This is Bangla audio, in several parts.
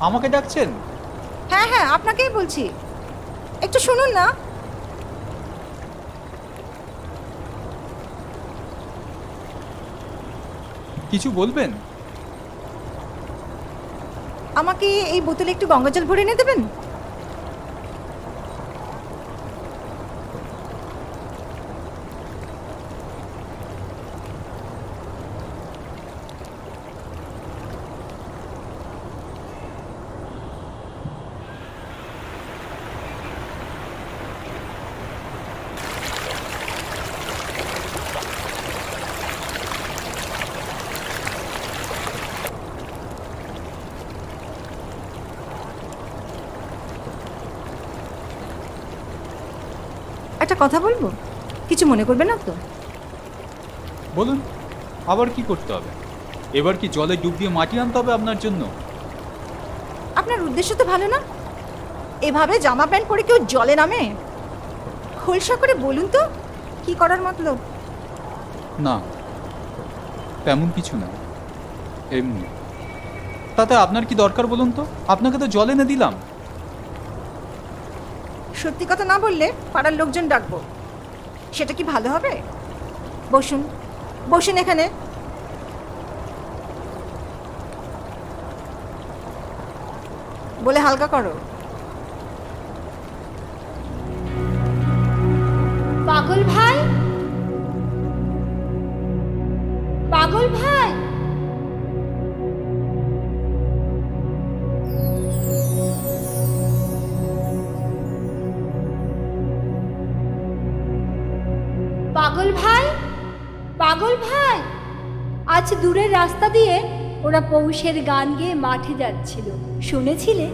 আমাকে ডাকছেন? হ্যাঁ হ্যাঁ, আপনাকেই বলছি, একটু শুনুন না। কিছু বলবেন? আমাকে এই বোতলে একটু গঙ্গা জল ভরে এনে দেবেন? একটা কথা বলবো, কিছু মনে করবে না তো? বলুন, আবার কি করতে হবে? এবার কি জলে ডুব দিয়ে মাটি আনতে হবে আপনার জন্য? আপনার উদ্দেশ্য তো ভালো না। এভাবে জামা প্যান্ট পরে কেউ জলে নামে? খোলসা করে বলুন তো, কি করার মতলব? না, তেমন কিছু না, এমনি। তাতে আপনার কি দরকার বলুন তো? আপনাকে তো জল এনে দিলাম। সত্যি কথা না বললে পাড়ার লোকজন ডাকবো, সেটা কি ভালো হবে? বসুন, বসুন এখানে। বলে হালকা করো। পাগল ভাই, পাগল ভাই, পাগল ভাই, পাগল ভাই। আজ দূরের রাস্তা দিয়ে ওরা পৌষের গান গেয়ে মাঠে যাচ্ছিল, শুনেছিলে?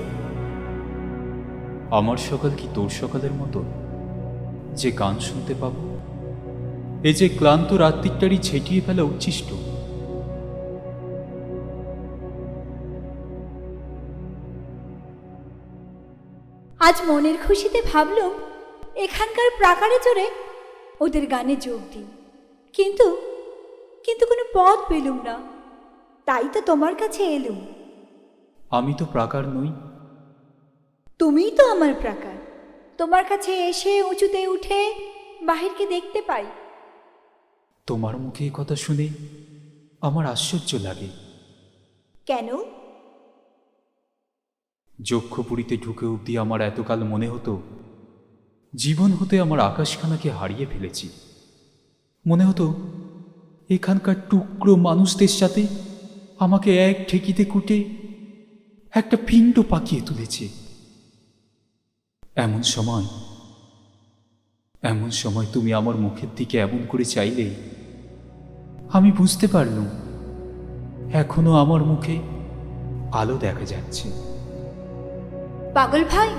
আমার সকাল কি তোর সকালের মতো, যে গান শুনতে পাবো? এই যে ক্লান্ত রাত্রিটারই ছেটিয়ে ফেলা উচ্ছিষ্ট। আজ মনের খুশিতে ভাবলুম এখানকার প্রাকারে চড়ে ওদের গানে যোগ দিই, কিন্তু কিন্তু কোনো পথ পেলুম না, তাই তো তোমার কাছে এলুম। আমি তো প্রাকার নই। তুমিই তো আমার প্রাকার। তোমার কাছে এসে উঁচুতে উঠে বাহিরকে দেখতে পাই। তোমার মুখে এই কথা শুনে আমার আশ্চর্য লাগে। কেন? যক্ষপুরীতে ঢুকে অবধি আমার এতকাল মনে হতো জীবন হতে আমার আকাশখানাকে হারিয়ে ফেলেছি। মনে হতো এখানকার টুকরো মানুষদের সাথে আমাকে এক ঠেকিতে কুটে একটা পিণ্ড পাকিয়ে তুলেছে। এমন সময় তুমি আমার মুখের দিকে এমন করে চাইলে আমি বুঝতে পারলুম এখনো আমার মুখে আলো দেখা যাচ্ছে। পাগল ভাই,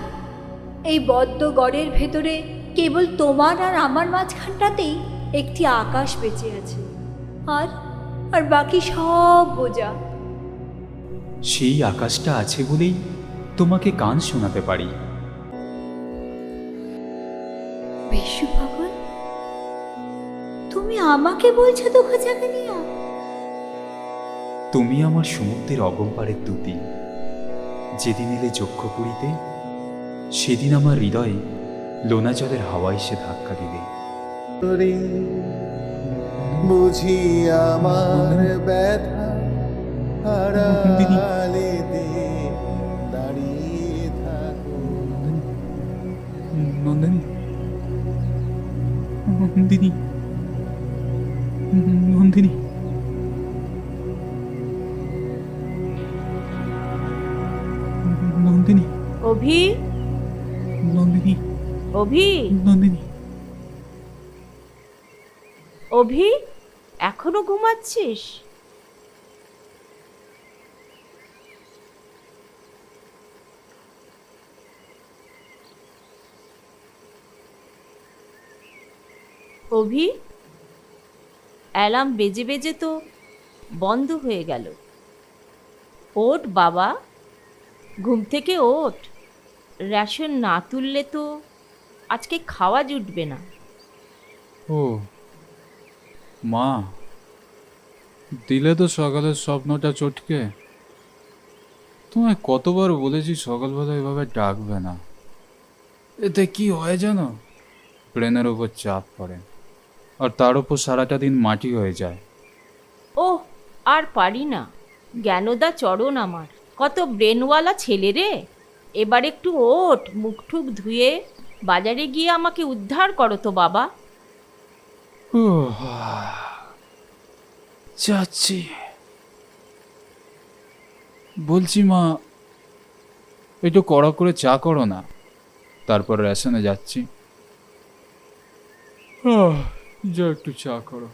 এই বদ্ধ গড়ের ভেতরে কেবল তোমার আর আমার মাঝখানটাতেই একটি আকাশ বেঁচে আছে, আর আর বাকি সব বোঝা। সেই আকাশটা আছে বলেই তোমাকে গান শোনাতে পারি। বিশু পাগল, তুমি আমাকে বলছো দুঃখ জাগানিয়া? তুমি আমার সমুদ্রের অগম্পারের দুতি। যেদিন এলে যক্ষপুরীতে সেদিন আমার হৃদয়ে লোনা জলের হাওয়া এসে ধাক্কা দিলে। বুঝি আমার ব্যথা আড়ালে দাঁড়িয়ে থাকো। নন্দিনী, নন্দিনী, নন্দিনী, নন্দিনী, অভি, নন্দিনী, অভি, নন্দিনী। অভি, এখনো ঘুমাচ্ছিস? অভি, অ্যালার্ম বেজে বেজে তো বন্ধ হয়ে গেল। ওঠ বাবা, ঘুম থেকে ওঠ। রেশন না তুললে তো আজকে খাওয়া জুটবে না। ও মা, দিলে তো সকালের স্বপ্নটা চটকে। তোমায় কতবার বলেছি সকালবেলা এভাবে ডাকবে না। এতে কি হয় জানো, ব্রেনের ওপর চাপ পড়ে, আর তার ওপর সারাটা দিন মাটি হয়ে যায়। ওহ, আর পারি না। জ্ঞানদা চরণ আমার, কত ব্রেনওয়ালা ছেলে রে। এবার একটু ওঠ, মুখ টুক ধুয়ে বাজারে গিয়ে আমাকে উদ্ধার করো তো বাবা। যাচ্ছি। বলছি মা, একটু কড়া করে চা করো না, তারপর রেশনে যাচ্ছি। যা একটু চা করো।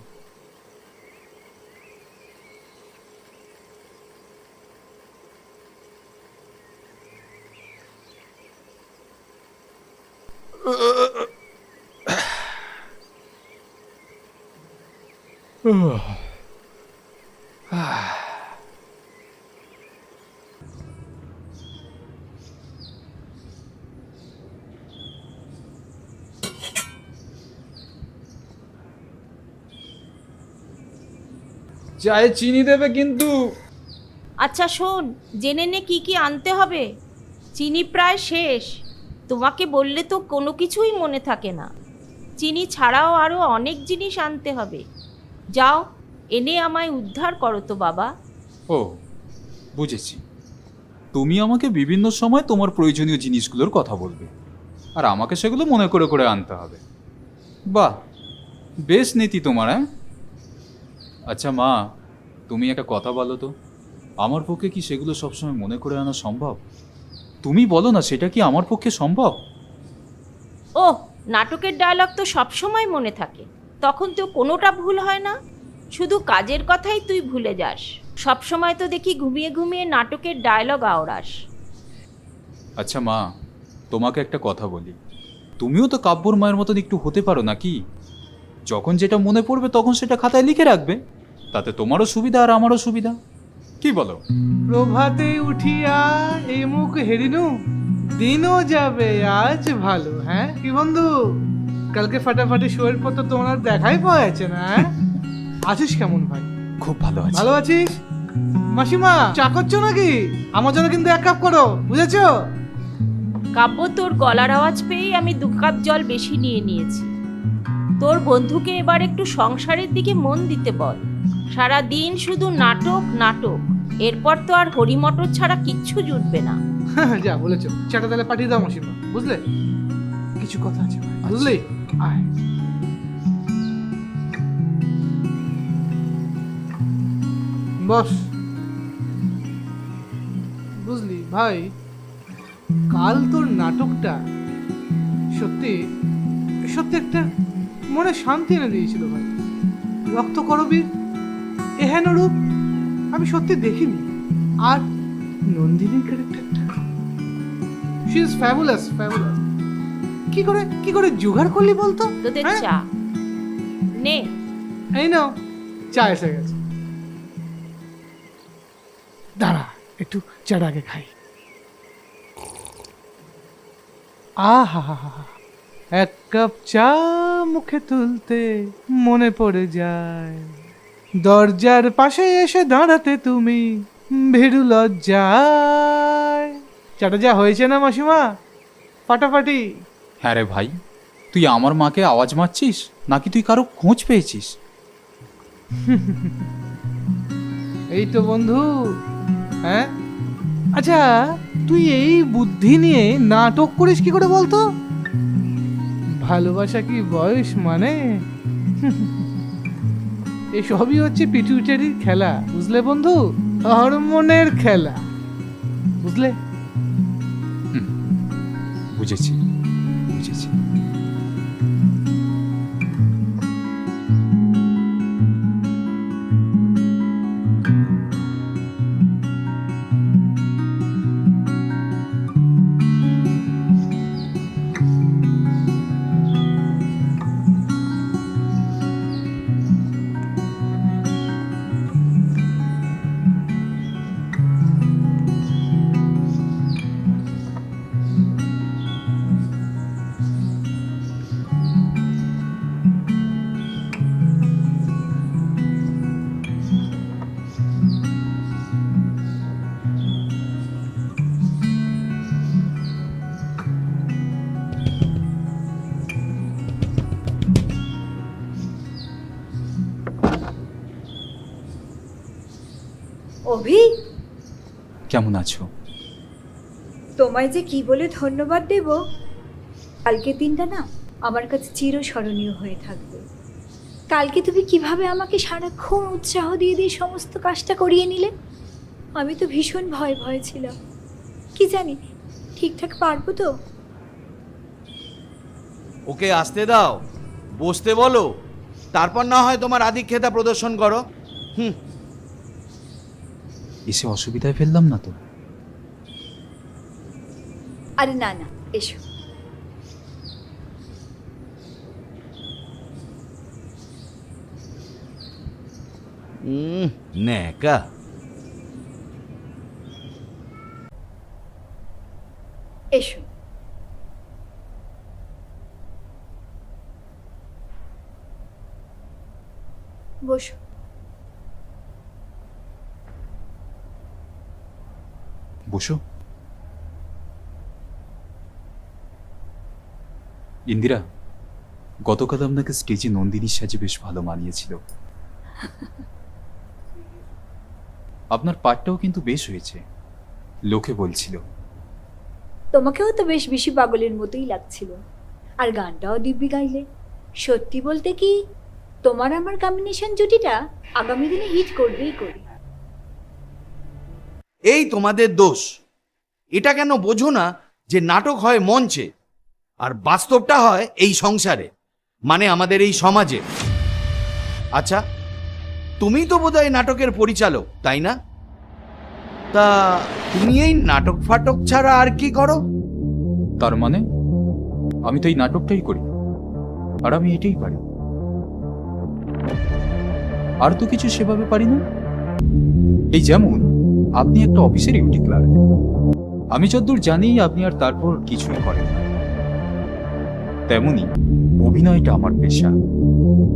চায়ে চিনি দেবে কিন্তু। আচ্ছা শোন, জেনে নে কি কি আনতে হবে। চিনি প্রায় শেষ, তোমাকে বললে তো কোনো কিছুই মনে থাকে না। চিনি ছাড়াও আরও অনেক জিনিস আনতে হবে। যাও, এনে আমায় উদ্ধার করো তো বাবা। ও, বুঝেছি। তুমি আমাকে বিভিন্ন সময় তোমার প্রয়োজনীয় জিনিসগুলোর কথা বলবে, আর আমাকে সেগুলো মনে করে করে আনতে হবে। বাহ, বেশ নীতি তোমার। হ্যাঁ, আচ্ছা মা, তুমি একটা কথা বলো তো, আমার পক্ষে কি সেগুলো সবসময় মনে করে আনা সম্ভব? তুমি বলো না, সেটা কি আমার পক্ষে সম্ভব? ওহ, নাটকের ডায়লগ তো সবসময় মনে থাকে, তখন তো কোনোটা ভুল হয় না। শুধু কাজের কথাই তুই ভুলে যাস। সবসময় তো দেখি ঘুমিয়ে ঘুমিয়ে নাটকের ডায়লগ আওড়াস। আচ্ছা মা, তোমাকে একটা কথা বলি, তুমিও তো কাব্যর মায়ের মতন একটু হতে পারো নাকি? যখন যেটা মনে পড়বে তখন সেটা খাতায় লিখে রাখবে, তাতে তোমারও সুবিধা আর আমারও সুবিধা। কি বলো? প্রভাতে উঠিয়া এই মুখ হেরিনু, দিনও যাবে আজ ভালো। হ্যাঁ কি বন্ধু, কালকে ফাটাফাটি শোয়ের পর তো তোমার আর দেখাই পাওয়া যাচ্ছে না। হ্যাঁ? আছিস কেমন ভাই? খুব ভালো আছে। ভালো আছিস? মাসিমা চা করছো নাকি? আমার জন্য কিন্তু 1 কাপ করো, বুঝেছো? কাব্য, তোর গলার আওয়াজ পেয়েই আমি 2 কাপ জল বেশি নিয়ে নিয়েছি। তোর বন্ধুকে এবার একটু সংসারের দিকে মন দিতে বল। সারা দিন শুধু নাটক নাটক, এরপর তো আর হরিমটর ছাড়া কিচ্ছু জুটবে না। যা বলেছো, চাটা তাহলে পাঠিয়ে দাও মাসিমা, বুঝলে? কিছু কথা আছে ভাই, বুঝলি? আয়। বস। বুঝলি ভাই, কাল তোর নাটকটা সত্যি সত্যি একটা মনে শান্তি এনে দিয়েছিল ভাই। রক্ত করবীর এহেন রূপ আমি সত্যি দেখিনি। আর নন্দিনীর ক্যারেক্টারটা, শি ইজ ফ্যাবুলাস, ফ্যাবুলাস। কি করে জোগাড় করলি বলতো? তোদের হ্যাঁ? চা নে। এই নাও, চা এসে গেছে। দাঁড়া, একটু চাটা আগে খাই। আহা, 1 কাপ চা মুখে তুলতে মনে পড়ে যায়, দরজার পাশে এসে দাঁড়াতে তুমি ভীরু লজ্জায়। চাটা যা হয়েছে না মাসিমা, ফাটাফাটি। হ্যাঁ রে ভাই, তুই আমার মাকে আওয়াজ মারছিস নাকি তুই কারো খোঁজ পেয়েছিস? এই তো বন্ধু। হ্যাঁ, আচ্ছা তুই এই বুদ্ধি নিয়ে নাটক করিস কি করে বলতো? ভালোবাসা কি বয়স মানে? এসবই হচ্ছে পিটুইটারির খেলা, বুঝলে বন্ধু? হরমোনের খেলা, বুঝলে? বুঝেছি, বুঝেছি। অভি, কেমন আছো? তোমায় যে কি বলে ধন্যবাদ দেব, কালকের দিনটা না আমার কাছে চিরস্মরণীয় হয়ে থাকবে। কালকে তুমি কিভাবে আমাকে সারাক্ষণ উৎসাহ দিয়ে দিয়ে সমস্ত কাজটা করিয়ে নিলে। আমি তো ভীষণ ভয় ভয়ে ছিলাম, কি জানি ঠিকঠাক পারবো তো। ওকে আসতে দাও, বসতে বলো, তারপর না হয় তোমার আধিক্যতা প্রদর্শন করো। এসে অসুবিধায় ফেললাম না তো? আরে না না, এসো। ন্যাকা। এসো। বসো। বসো। ইন্দিরা, গতকাল আপনাকে স্টেজে নন্দিনীর সাজে বেশ ভালো মানিয়েছিল। আপনার পাঠটাও কিন্তু বেশ হয়েছে, লোকে বলছিল। তোমাকেও তো বেশ বেশি পাগলের মতোই লাগছিল, আর গানটাও দিব্যি গাইলে। সত্যি বলতে কি, তোমার আমার কম্বিনেশন জুটিটা আগামী দিনে হিট করবেই করবে। এই তোমাদের দোষ। এটা কেন বোঝো না যে নাটক হয় মঞ্চে আর বাস্তবটা হয় এই সংসারে, মানে আমাদের এই সমাজে। আচ্ছা, তুমি তো বোধহয় নাটকের পরিচালক, তাই না? তা তুমি এই নাটক ফাটক ছাড়া আর কি করো? তার মানে আমি তো এই নাটকটাই করি, আর আমি এটাই পারি, আর তো কিছু সেভাবে পারি না। এই যেমন আপনি একটা অফিসের ইউটি ক্লার্ক, আমি যতদূর জানি আপনি আর তারপর কিছুই করেন না। তেমনি অভিনয়টা আমার পেশা,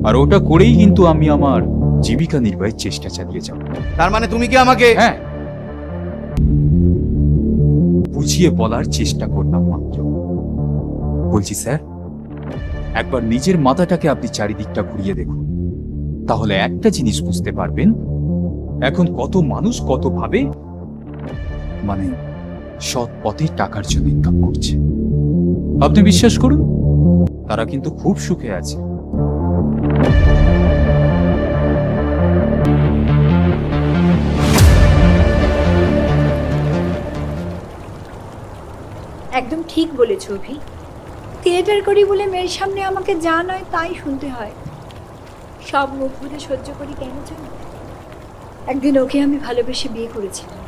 আর ওটা করেই কিন্তু আমি আমার জীবিকা নির্বাহের চেষ্টা চালিয়ে যাব। তার মানে তুমি কি আমাকে? হ্যাঁ, বুঝিয়ে বলার চেষ্টা করলাম মাত্র। বলছি স্যার, একবার নিজের মাথাটাকে আপনি চারিদিকটা ঘুরিয়ে দেখুন, তাহলে একটা জিনিস বুঝতে পারবেন, এখন কত মানুষ কত ভাবে মানে সৎ পথে টাকার জন্য ইনকাম করছে। আপনি বিশ্বাস করুন, তারা কিন্তু খুব সুখে আছে। একদম ঠিক বলেছ অভি। থিয়েটার করি বলে মেয়ের সামনে আমাকে যা নয় তাই শুনতে হয়। সব মুখ বুঝে সহ্য করি কেন জানো? একদিন ওকে আমি ভালোবেসে বিয়ে করেছিলাম,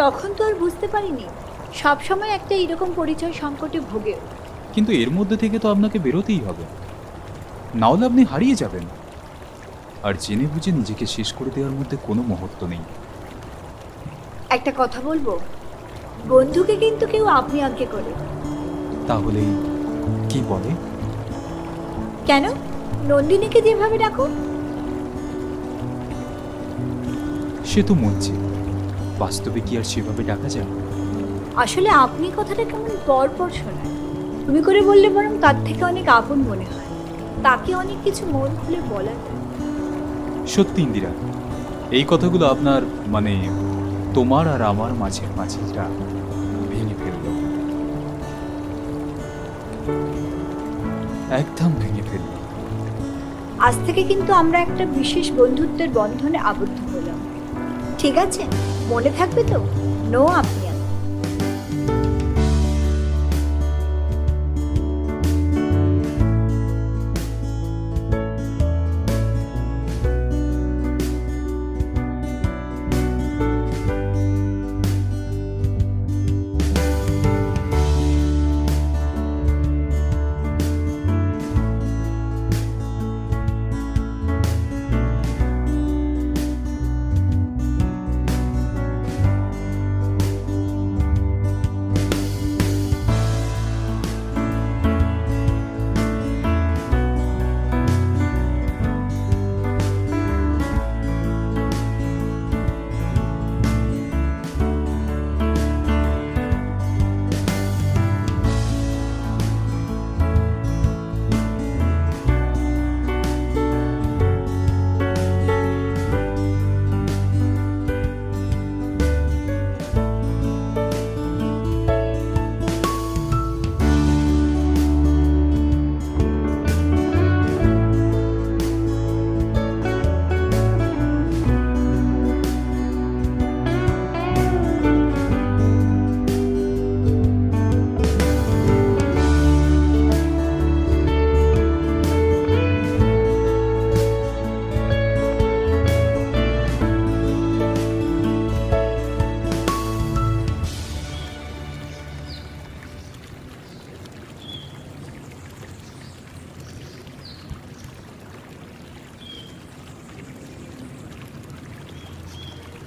তখন তো আর বুঝতে পারিনি সবসময় একটা এরকম পরিচয় সংকটে ভোগেও। কিন্তু এর মধ্যে থেকে তো আপনাকে বেরোতেই হবে, না হলে আপনি হারিয়ে যাবেন। আর জেনে বুঝে নিজেকে শেষ করে দেওয়ার মধ্যে কোনো মুহূর্ত নেই। একটা কথা বলবো, বন্ধুকে কিন্তু কেউ আপনি আজ্ঞে করে। তাহলে কি বলে? কেন নন্দিনীকে যেভাবে ডাকো? সে তো মঞ্চে, বাস্তবে কি আর সেভাবে ডাকা যায়? আসলে আপনি কথাটা কেমন পরপর শোনায়, তুমি করে বললে বরং তার থেকে অনেক আপন মনে হয়। তাকে অনেক কিছু মন খুলে বলা যায়। সত্যি ইন্দিরা, এই কথাগুলো আপনার মানে তোমার আর আমার মাঝের মাঝেটা ভেঙে ফেলল, একদম ভেঙে ফেলল। আজ থেকে কিন্তু আমরা একটা বিশেষ বন্ধুত্বের বন্ধনে আবদ্ধ হলাম, ঠিক আছে? মনে থাকবে তো? নো আপনি।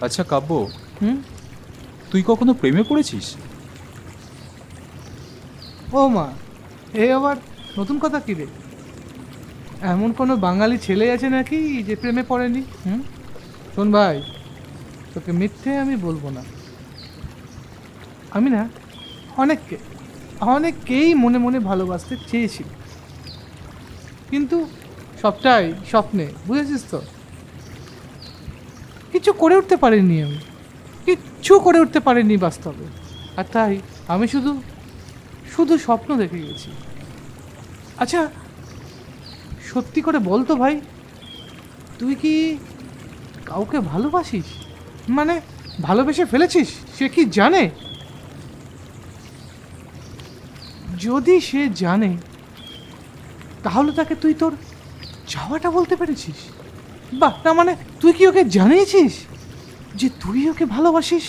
আচ্ছা কাব্য, হুম? তুই কখনো প্রেমে পড়েছিস? ও মা, এই আবার নতুন কথা কি রে? এমন কোনো বাঙালি ছেলে আছে নাকি যে প্রেমে পড়েনি? হুম? শোন ভাই, তোকে মিথ্যে আমি বলবো না। আমি না অনেককেই মনে মনে ভালোবাসতে চেয়েছি, কিন্তু সবটাই স্বপ্নে, বুঝেছিস তো? কিছু করে উঠতে পারিনি আমি, কিচ্ছু করে উঠতে পারিনি বাস্তবে। আর তাই আমি শুধু শুধু স্বপ্ন দেখে গেছি। আচ্ছা সত্যি করে বল তো ভাই, তুই কি কাউকে ভালোবাসিস? মানে ভালোবেসে ফেলেছিস? সে কি জানে? যদি সে জানে তাহলে তাকে তুই তোর চাওয়াটা বলতে পেরেছিস? বাহ, না মানে তুই কি ওকে জানিয়েছিস যে তুই ওকে ভালোবাসিস?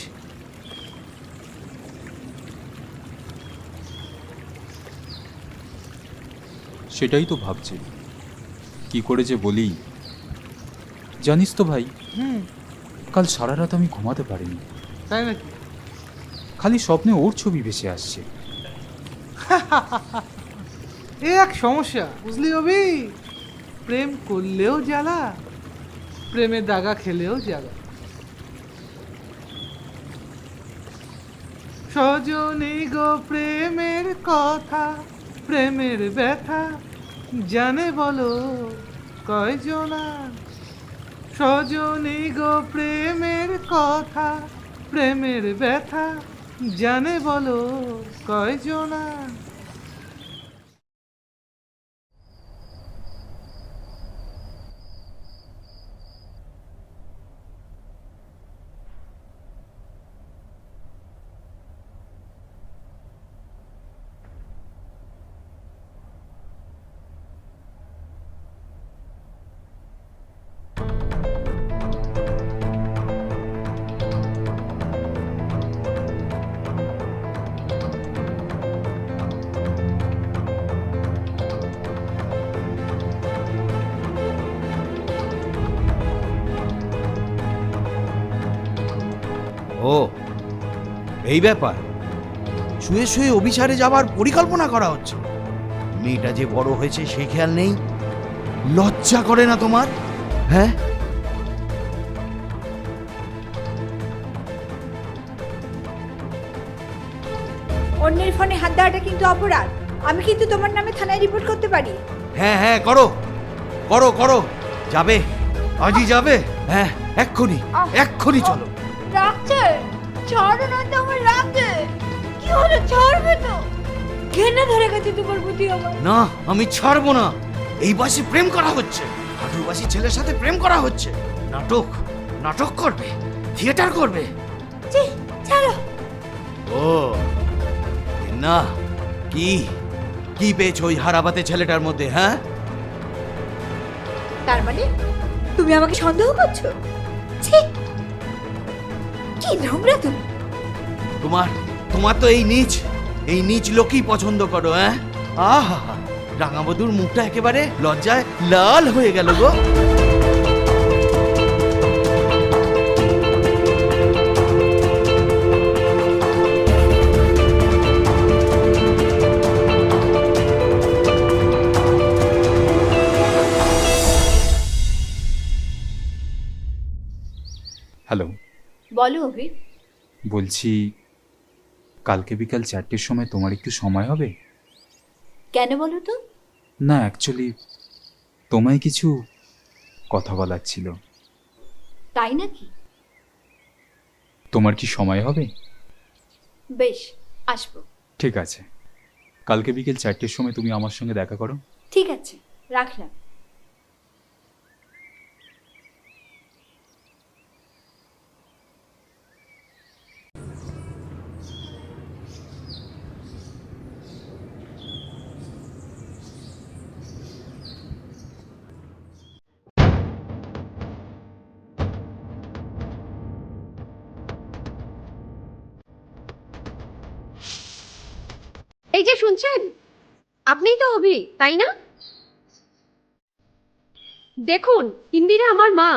সেটাই তো ভাবছি, কি করে যে বলি। জানিস তো ভাই, হুম, কাল সারা রাত আমি ঘুমাতে পারিনি। তাই নাকি? খালি স্বপ্নে ওর ছবি ভেসে আসছে। এ এক সমস্যা, বুঝলি অভি? প্রেম করলেও জ্বালা, প্রেমে দাগা খেলেও জ্বালা। সজনী গো প্রেমের কথা, প্রেমের ব্যথা জানে বলো কয়জনা? সজনী গো প্রেমের কথা, প্রেমের ব্যথা জানে বলো কয়জনা? ও, এই ব্যাপার। শুয়ে শুয়ে অভিসারে যাবার পরিকল্পনা করা হচ্ছে। মেয়েটা যে বড় হয়েছে সে খেয়াল নেই। লজ্জা করে না তোমার? হ্যাঁ, অন্যের ফোনে হাত দেওয়াটা কিন্তু অপরাধ। আমি কিন্তু তোমার নামে থানায় রিপোর্ট করতে পারি। হ্যাঁ হ্যাঁ, করো করো করো। যাবে? আজই যাবে? হ্যাঁ, এক্ষুনি এক্ষুনি চলো। রাখছে, ছাড়ো না তো, আমার রাখছে। কি হলো, ছাড়বে তো? ঘেন্না ধরে গেছে তোমার প্রতি আমার। না, আমি ছাড়বো না। এই বয়সে প্রেম করা হচ্ছে, হাঁটুবাসী ছেলের সাথে প্রেম করা হচ্ছে। নাটক নাটক করবে, থিয়েটার করবে। ছি, ছাড়ো। ও না, কি কি পেয়েছো ওই হারাবাতে ছেলেটার মধ্যে? হ্যাঁ, তার মানে তুমি আমাকে সন্দেহ করছো? ছি, কি নোংরা তুমি। তোমার তোমার তো এই নিচ লোকই পছন্দ করো। হ্যাঁ, আহা, রাঙাবধূর মুখটা একেবারে লজ্জায় লাল হয়ে গেল গো। হ্যালো, বলো অভি। বলছি কালকে বিকাল 4টের সময় তোমার একটু সময় হবে? কেন বলো তো? না, অ্যাকচুয়ালি তোমায় কিছু কথা বলার ছিল। তাই নাকি? তোমার কি সময় হবে? বেশ, আসবো। ঠিক আছে, কালকে বিকেল 4টের সময় তুমি আমার সঙ্গে দেখা করো। ঠিক আছে, রাখলাম। এই যে শুনছেন, আপনিই তো অভি, তাই না? দেখুন, ইন্দিরা আমার মা।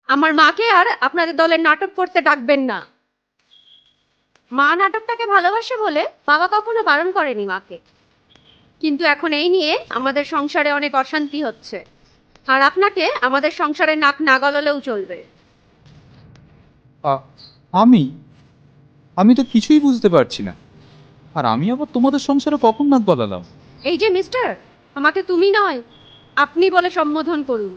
আমার মাকে আর আপনাদের দলের নাটক করতে ডাকবেন না। মা নাটকটাকে ভালোবাসে বলে বাবা কখনো বারণ করেনি মাকে, কিন্তু এখন এই নিয়ে আমাদের সংসারে অনেক অশান্তি হচ্ছে, আর আপনাকে আমাদের সংসারে নাক না গলালেও চলবে। আমি তো কিছুই বুঝতে পারছি না। আর আমি আবার তোমাদের সংসারে কখন নাক গলালাম? এই যে মিস্টার, আমাকে তুমি নয় আপনি বলে সম্বোধন করুন।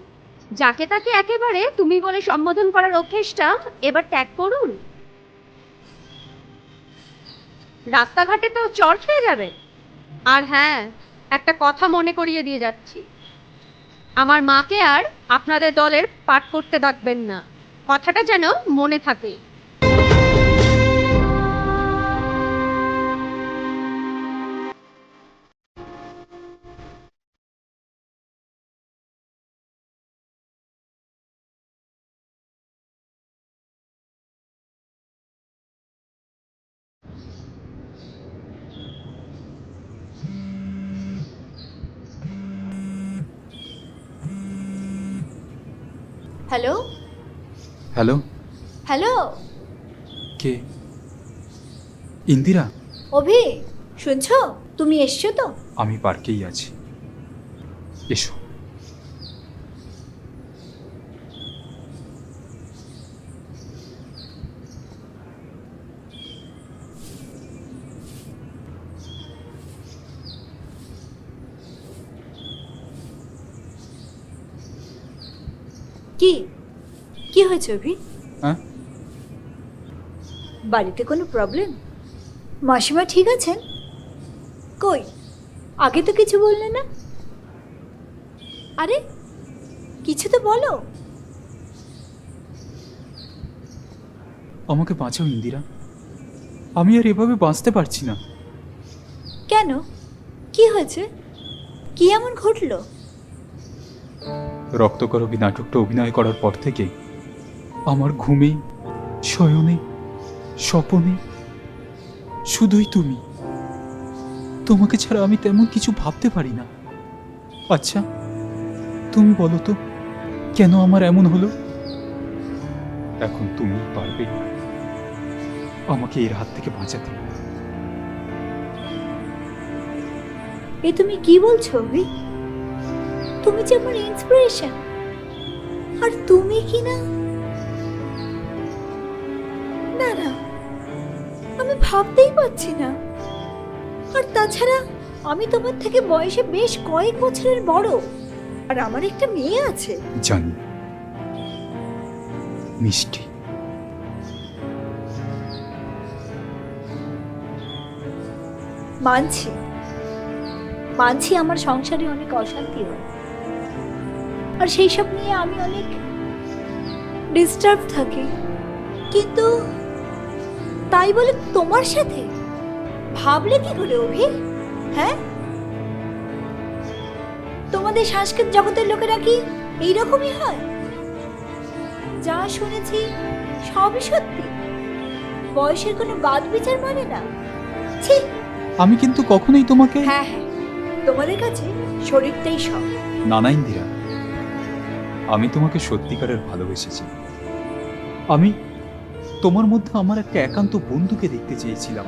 যাকে তাকে একেবারে তুমি বলে সম্বোধন করার অভ্যেসটা এবার ত্যাগ করুন। রাস্তাঘাটে তো চড় খেয়ে যাবে। আর হ্যাঁ, একটা কথা মনে করিয়ে দিয়ে যাচ্ছি, আমার মাকে আর আপনাদের দলের পাঠ করতে ডাকবেন না, কথাটা যেন মনে থাকে। হ্যালো হ্যালো, হ্যালো কে? ইন্দিরা? অভি, শুনছো? তুমি এসছো তো? আমি পার্কেই আছি, এসো। কি কি হয়েছে অভি? হ্যাঁ, বাড়িতে কোনো প্রবলেম? মাসিমা ঠিক আছেন? কই, আগে তো কিছু বললে না। আরে কিছু তো বলো। আমাকে বাঁচাও ইন্দিরা, আমি আর এভাবে বাঁচতে পারছি না। কেন, কি হয়েছে? কি এমন ঘটলো? রক্তকরবী নাটকটা অভিনয় করার পর থেকে আমার ঘুমে, শয়নে, স্বপনে শুধুই তুমি। তোমাকে ছাড়া আমি তেমন কিছু ভাবতে পারি না। আচ্ছা, তুমি বলো তো কেন আমার এমন হলো? এখন তুমি পারবে আমাকে এর হাত থেকে বাঁচাতে। এ তুমি কি বলছো অভি? তুমি যে আমার ইন্সপিরেশন, আর তুমি কি না? না না, আমি ভাবতেই পারছি না। আর তাছাড়া আমি তোমার থেকে বয়সে বেশ কয়েক বছরের বড়, আর আমার একটা মেয়ে আছে। জানি, মিষ্টি। মানছি মানছি আমার সংসারে অনেক অশান্তি হয়, আর সেই সব নিয়ে আমি অনেক ডিস্টার্ব থাকি, কিন্তু তাই বলে তোমার সাথে ভাবলে কি করে অভি? হ্যাঁ, তোমাদের সাংস্কৃতিক জগতের লোকেরা কি এইরকমই হয়? যা শুনেছি সবই সত্যি, বয়সের কোনো বাদ বিচার মানে না। ছি! আমি কিন্তু কখনোই তোমাকে... হ্যাঁ হ্যাঁ, তোমাদের কাছে শরীরটাই সব। নানা ইন্দিরা, আমি তোমাকে সত্যিকারের ভালোবেসেছি। আমি তোমার মধ্যে আমার একটা একান্ত বন্ধুকে দেখতে চেয়েছিলাম।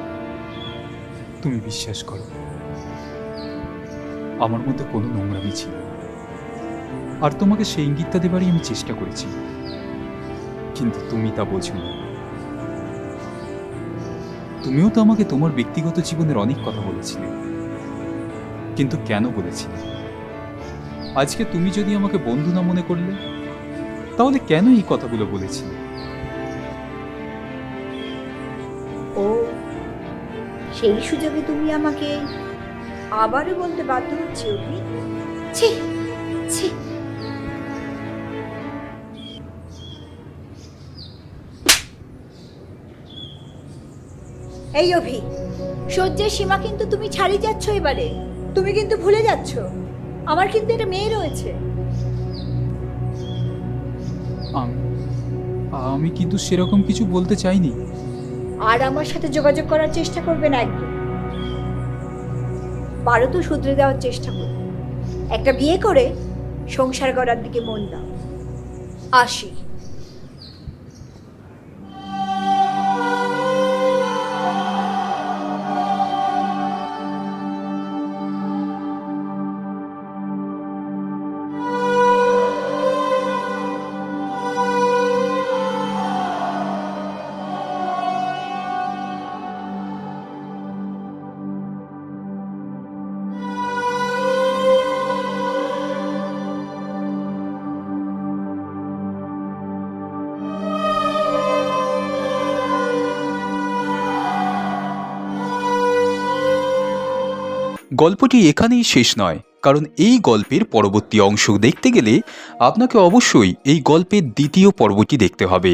তুমি বিশ্বাস করো, আমার মধ্যে কোনো নোংরামি ছিল না। আর তোমাকে সেই ইঙ্গিতটা দেবারই আমি চেষ্টা করেছি, কিন্তু তুমি তা বোঝো না। তুমিও তো আমাকে তোমার ব্যক্তিগত জীবনের অনেক কথা বলেছিলে, কিন্তু কেন বলেছিলে? আজকে তুমি যদি আমাকে বন্ধু না মনে করলে, তাহলে কেন এই কথাগুলো বলেছিলে? ও, সেই সুযোগে তুমি আমাকে আবারও বলতে বাধ্য হচ্ছে অভি? ছি ছি! এই অভি, সহ্যের সীমা কিন্তু তুমি ছাড়িয়ে যাচ্ছ এবারে। তুমি কিন্তু ভুলে যাচ্ছ আমার কিন্তু একটা মেয়ে রয়েছে। আমি কিন্তু সেরকম কিছু বলতে চাইনি। আর আমার সাথে যোগাযোগ করার চেষ্টা করবে না একদম। পারো তো শুধরে দেওয়ার চেষ্টা করবে, একটা বিয়ে করে সংসার করার দিকে মন দাও। আসি। গল্পটি এখানেই শেষ নয়, কারণ এই গল্পের পরবর্তী অংশ দেখতে গেলে আপনাকে অবশ্যই এই গল্পের দ্বিতীয় পর্বটি দেখতে হবে।